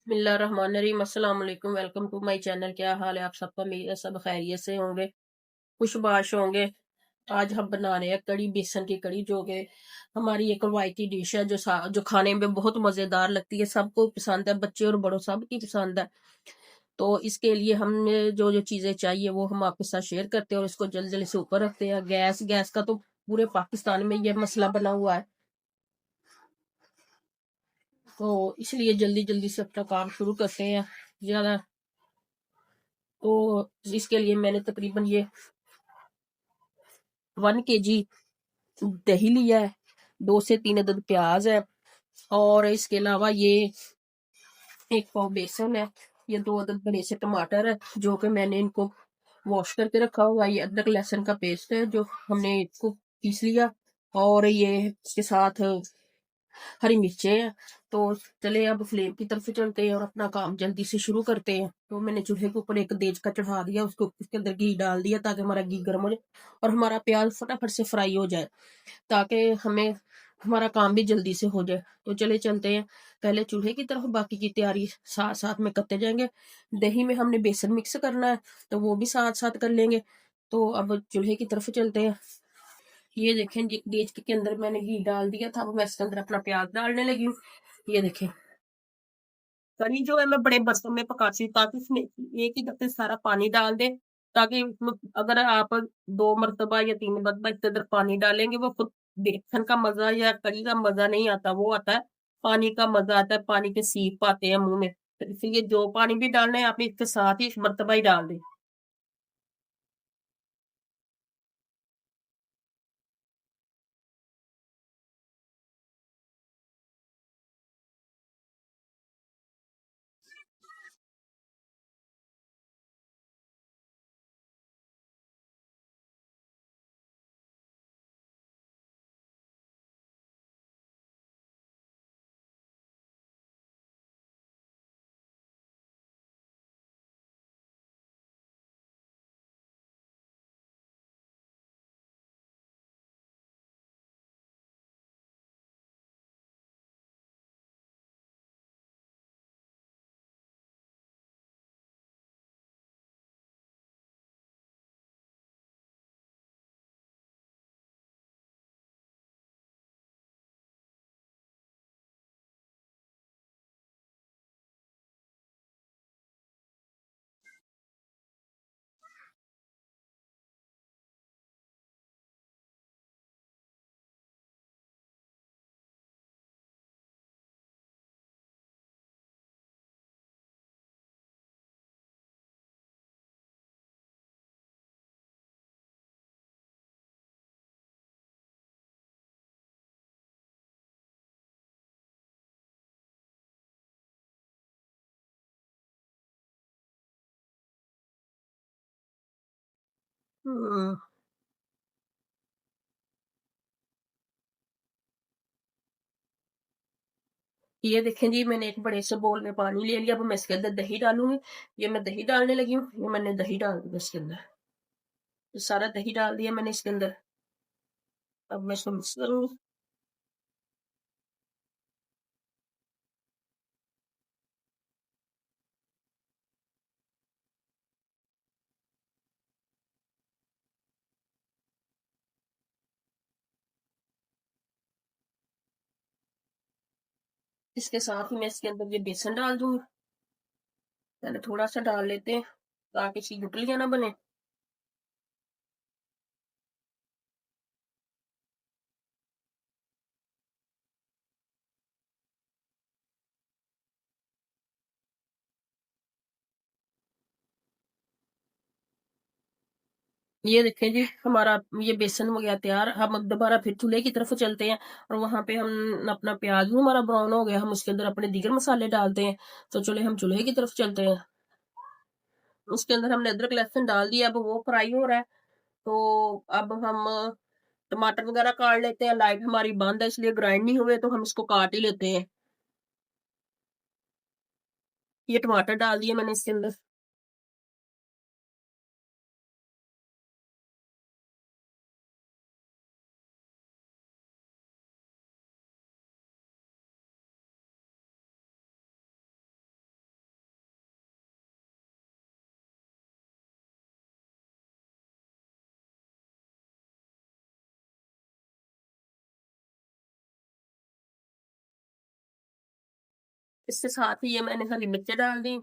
बिस्मिल्लाहिर्रहमानिर्रहीम अस्सलाम वालेकुम। Welcome to my channel. क्या हाल है आप सबका? मेरे सब खैरियत से होंगे, खुशबाश होंगे। आज हम बना रहे हैं कड़ी, बेसन की कड़ी, जो कि हमारी एक रवायती डिश है, जो खाने में बहुत मजेदार लगती है, सबको पसंद है, बच्चे और बड़ों सब की पसंद है। तो इसके लिए हमने जो जो चीजें चाहिए वो हम आपके साथ शेयर करते हैं और इसको जल्दी जल्दी से ऊपर रखते हैं। गैस गैस का तो पूरे पाकिस्तान में ये मसला बना हुआ है, तो इसलिए जल्दी जल्दी से अपना काम शुरू करते हैं। ज्यादा तो इसके लिए मैंने तकरीबन ये 1 kg दही लिया है, 2 से 3 अदद प्याज है, और इसके अलावा ये 1 पाव बेसन है, ये 2 अदद बड़े से टमाटर है जो कि मैंने इनको वॉश करके रखा हुआ है, ये अदरक लहसुन का पेस्ट है जो हमने इसको पीस लिया, और ये इसके साथ हरी मिर्चें हैं। तो चले अब फ्लेम की तरफ चलते हैं और अपना काम जल्दी से शुरू करते हैं। तो मैंने चूल्हे के ऊपर एक देज का चढ़ा दिया, उसको उसके अंदर घी डाल दिया ताकि हमारा घी गर्म हो जाए और हमारा प्याज फटाफट से फ्राई हो जाए, ताकि हमें हमारा काम भी जल्दी से हो जाए। तो चले चलते हैं पहले चूल्हे की तरफ, बाकी की तैयारी साथ साथ में करते जाएंगे। दही में हमने बेसन मिक्स करना है, तो वो भी साथ साथ कर लेंगे। तो अब चूल्हे की तरफ चलते हैं। ये देखें देज के अंदर मैंने घी डाल दिया था, अब मैं इसके अंदर अपना प्याज डालने लगी हूँ। ये देखें, करी जो है मैं बड़े बर्तन में पकाती हूँ ताकि इसमें एक ही दफे सारा पानी डाल दे, ताकि अगर आप 2 मरतबा या 3 मरतबा इसके अंदर पानी डालेंगे वो खुद बेसन का मजा या करी का मजा नहीं आता, वो आता है पानी का मजा, आता है पानी के सीप आते हैं मुंह में। तो इसलिए जो पानी भी डालना है आप इसके साथ ही मरतबा ही डाल दें। हम्म, ये देखें जी, मैंने एक बड़े से बोल में पानी ले लिया, अब मैं इसके अंदर दही डालूंगी। ये मैं दही डालने लगी हूँ, ये मैंने दही डाल दिया इसके अंदर, ये सारा दही डाल दिया मैंने इसके अंदर। अब मैं इसको मिक्स करूंगी। इसके साथ ही मैं इसके अंदर ये बेसन डाल दूंगी। पहले थोड़ा सा डाल लेते हैं ताकि इसकी गुठलियां ना बने। ये देखें जी, हमारा ये बेसन हो गया तैयार। हम अब दोबारा फिर चूल्हे की तरफ चलते हैं और वहां पे हम अपना प्याज भी हमारा ब्राउन हो गया, हम उसके अंदर अपने दीगर मसाले डालते हैं। तो चले हम चूल्हे की तरफ चलते हैं। उसके अंदर हमने अदरक लहसुन डाल दिया, अब वो फ्राई हो रहा है। तो अब हम टमाटर वगैरह काट लेते हैं। लाइट हमारी बंद है इसलिए ग्राइंड नहीं हुए, तो हम इसको काट ही लेते हैं। ये टमाटर डाल दिए मैंने इसके अंदर। इसके साथ ही ये मैंने हरी मिर्चें डाल दी।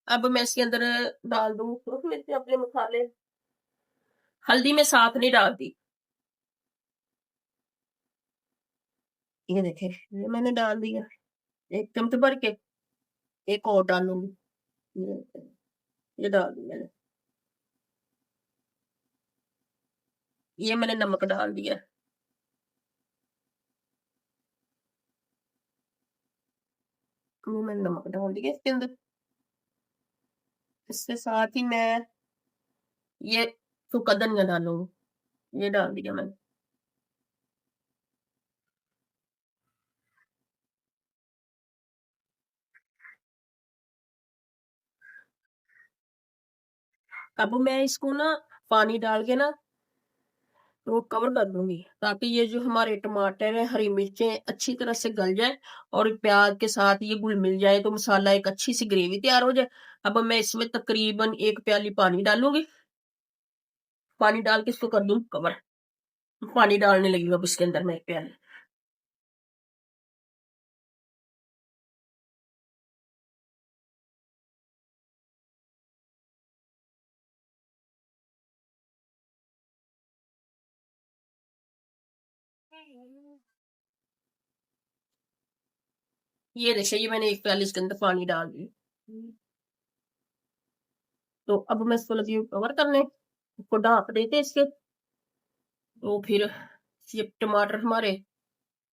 अब मैं इसके अंदर डाल दूँ मिर्ची अपने मसाले। हल्दी मैं साथ नहीं डालती। ये देखें, ये मैंने डाल दिया 1 चम्मच भर के। एक और डालूंगी। ये डाल दी मैंने। ये मैंने नमक डाल दिया। ये मैंने नमक डाल दिया इसके अंदर। इसके साथ ही मैं ये सूखा धनिया डालूंगी। ये डाल दिया मैंने। अब मैं इसको ना पानी डाल के ना तो कवर कर दूंगी, ताकि ये जो हमारे टमाटर है, हरी मिर्चें अच्छी तरह से गल जाए और प्याज के साथ ये घुल मिल जाए, तो मसाला एक अच्छी सी ग्रेवी तैयार हो जाए। अब मैं इसमें तकरीबन 1 प्याली पानी डालूंगी। पानी डाल के इसको कर दूं कवर। पानी डालने लगी अब इसके अंदर मैं 1 प्याली। ये देखिए, ये मैंने 1 प्याली इसके अंदर पानी डाल दी। तो अब मैं इसको लगी हूँ कवर करने। इसको ढाक देते इसके। तो फिर ये टमाटर हमारे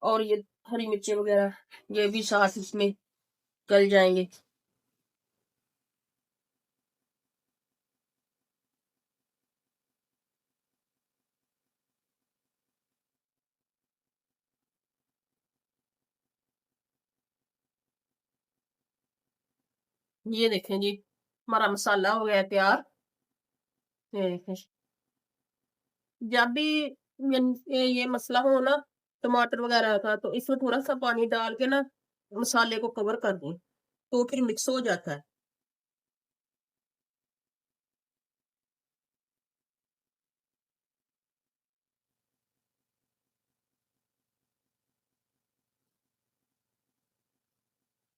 और ये हरी मिर्चें वगैरह ये भी साथ इसमें गल जाएंगे। ये देखें जी, हमारा मसाला हो गया तैयार। ये देखें, जब भी ये मसला हो ना टमाटर वगैरह का, तो इसमें थोड़ा सा पानी डाल के ना मसाले को कवर कर दें, तो फिर मिक्स हो जाता है।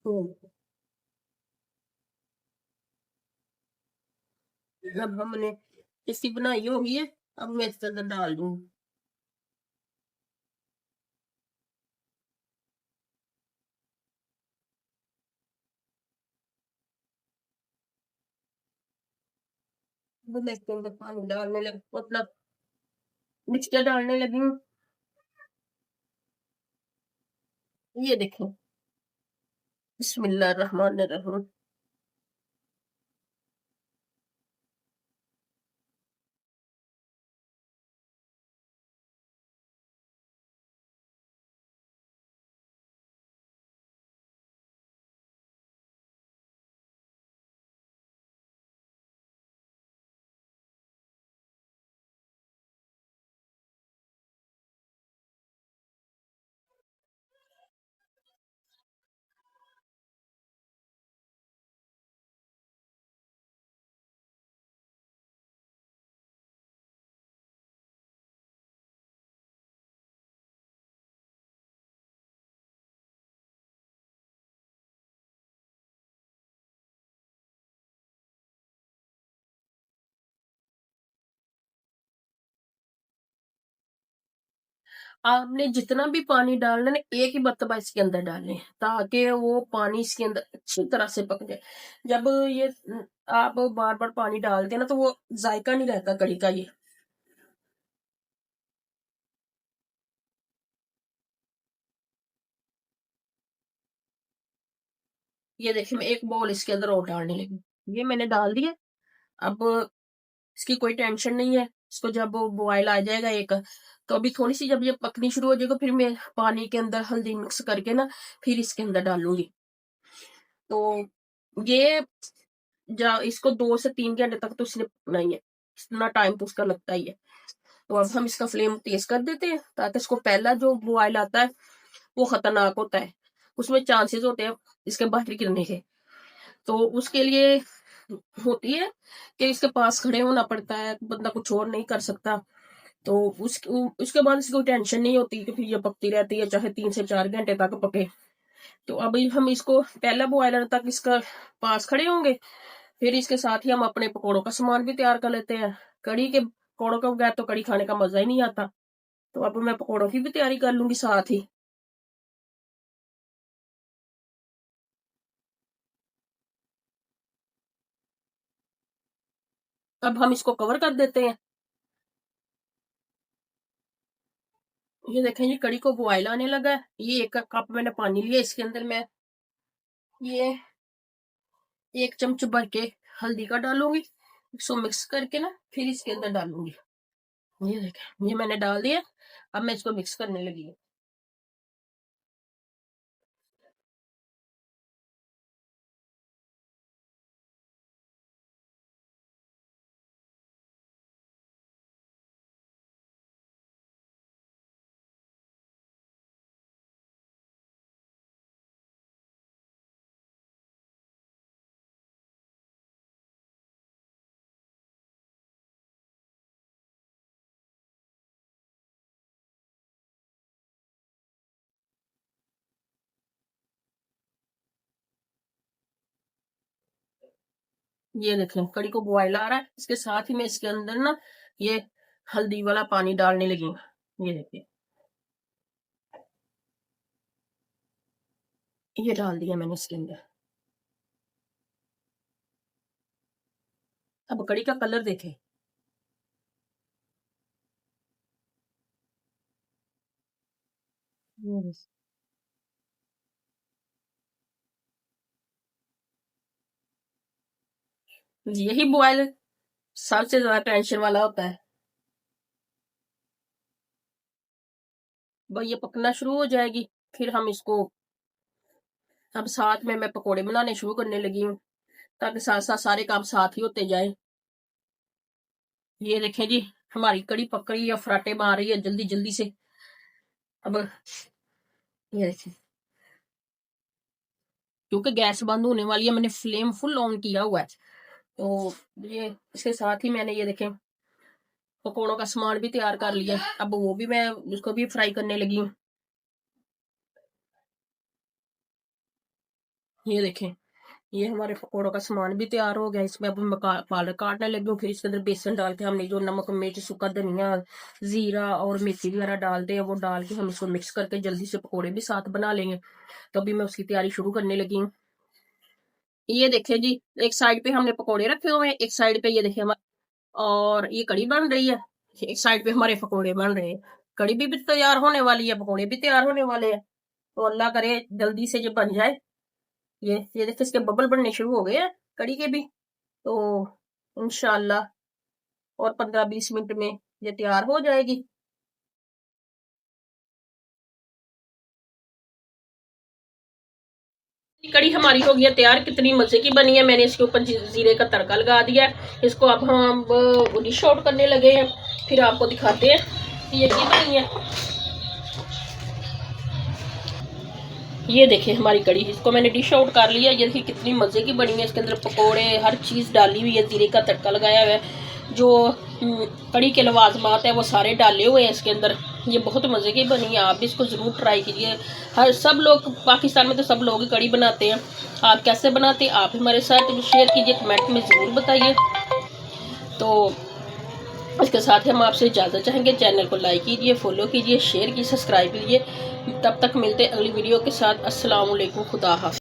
तो जब हमने इसकी बनाई होगी है, अब मैं इसके अंदर डाल दूँ। अब मैं इसके अंदर पानी डालने लगी, मतलब मिक्सचर डालने लगी हूँ। ये देखो, बिस्मिल्लाह रहमान रहीम। आपने जितना भी पानी डालना है, एक ही मरतबा इसके अंदर डालें, ताकि वो पानी इसके अंदर अच्छी तरह से पक जाए। जब ये आप बार बार पानी डालते हैं ना, तो वो जायका नहीं रहता कढ़ी का। ये देखिए, मैं एक बाउल इसके अंदर और डालने लगी। ये मैंने डाल दिया। अब इसकी कोई टेंशन नहीं है। इसको जब बॉयल आ जाएगा एक, तो अभी थोड़ी सी जब ये पकनी शुरू हो जाएगा, फिर मैं पानी के अंदर हल्दी मिक्स करके ना फिर इसके अंदर डालूंगी। तो ये इसको 2 से 3 घंटे तक तो इसने पकना ही है। इतना टाइम तो उसका लगता ही है। तो अब हम इसका फ्लेम तेज कर देते हैं, ताकि इसको पहला जो बॉयल आता है वो खतरनाक होता है। उसमें चांसेस होते हैं इसके बाहर गिरने के। तो उसके लिए होती है कि इसके पास खड़े होना पड़ता है, बंदा कुछ और नहीं कर सकता। तो उसके बाद इसको टेंशन नहीं होती कि फिर ये पकती रहती है, चाहे 3 से 4 घंटे तक पके। तो अभी हम इसको पहला बॉयलर तक इसका पास खड़े होंगे, फिर इसके साथ ही हम अपने पकौड़ों का सामान भी तैयार कर लेते हैं। कड़ी के पकौड़ों के बगैर तो कड़ी खाने का मजा ही नहीं आता। तो अब मैं पकौड़ों की भी तैयारी कर लूंगी साथ ही। अब हम इसको कवर कर देते हैं। ये देखें, ये कड़ी को बॉयल आने लगा है। ये 1 कप मैंने पानी लिया, इसके अंदर मैं ये 1 चम्मच भर के हल्दी का डालूंगी। इसको मिक्स करके ना फिर इसके अंदर डालूंगी। ये देखें, ये मैंने डाल दिया। अब मैं इसको मिक्स करने लगी हूँ। ये देखें, कड़ी को बॉयल आ रहा है। इसके साथ ही मैं इसके अंदर ना ये हल्दी वाला पानी डालने लगी हूँ। ये देखिए, ये डाल दिया मैंने इसके अंदर। अब कड़ी का कलर देखें। यही बॉयल सबसे ज्यादा टेंशन वाला होता है। भाई ये पकना शुरू हो जाएगी, फिर हम इसको अब साथ में मैं पकोड़े बनाने शुरू करने लगी हूँ, ताकि साथ साथ सारे काम साथ ही होते जाए। ये देखें जी, हमारी कड़ी पक रही है, फराटे मार रही है जल्दी जल्दी से। अब ये देखें, क्योंकि गैस बंद होने वाली है, मैंने फ्लेम फुल ऑन किया हुआ है। तो ये इसके साथ ही मैंने ये देखें पकौड़ों का सामान भी तैयार कर लिया। अब वो भी मैं उसको भी फ्राई करने लगी हूँ। ये देखें, ये हमारे पकौड़ों का सामान भी तैयार हो गया। इसमें अब मैं पालक काटने लगी हूँ। फिर इसके अंदर बेसन डाल के हमने जो नमक मिर्च सूखा धनिया जीरा और मेथी वगैरह डालते हैं, वो डाल के हम इसको मिक्स करके जल्दी से पकौड़े भी साथ बना लेंगे। तो अभी मैं उसकी तैयारी शुरू करने लगी हूँ। ये देखिए जी, एक साइड पे हमने पकौड़े रखे हुए हैं, एक साइड पे ये देखिए और ये कड़ी बन रही है। एक साइड पे हमारे पकौड़े बन रहे हैं। कड़ी भी तैयार होने वाली है, पकौड़े भी तैयार होने वाले हैं। तो अल्लाह करे जल्दी से ये बन जाए। ये देखिए, इसके बबल बनने शुरू हो गए हैं कड़ी के भी। तो इंशाल्लाह और 15-20 मिनट में ये तैयार हो जाएगी। कड़ी हमारी हो गई है तैयार। कितनी मजे की बनी है। मैंने इसके ऊपर जीरे का तड़का लगा दिया है। इसको अब हम डिश आउट करने लगे हैं, फिर आपको दिखाते हैं कि ये बनी है। ये देखिए हमारी कड़ी, इसको मैंने डिश आउट कर लिया। ये देखिए कितनी मजे की बनी है। इसके अंदर पकोड़े हर चीज डाली हुई है, जीरे का तड़का लगाया हुआ है, जो कड़ी के लवाजमात है वो सारे डाले हुए हैं इसके अंदर। ये बहुत मजे की बनी है। आप भी इसको जरूर ट्राई कीजिए। हर सब लोग पाकिस्तान में तो सब लोग ही कड़ी बनाते हैं। आप कैसे बनाते हैं आप हमारे साथ शेयर कीजिए, कमेंट में जरूर बताइए। तो इसके साथ ही हम आपसे इजाज़त चाहेंगे। चैनल को लाइक कीजिए, फॉलो कीजिए, शेयर कीजिए, सब्सक्राइब कीजिए। तब तक मिलते अगली वीडियो के साथ। अस्सलाम वालेकुम, खुदा हाफिज़।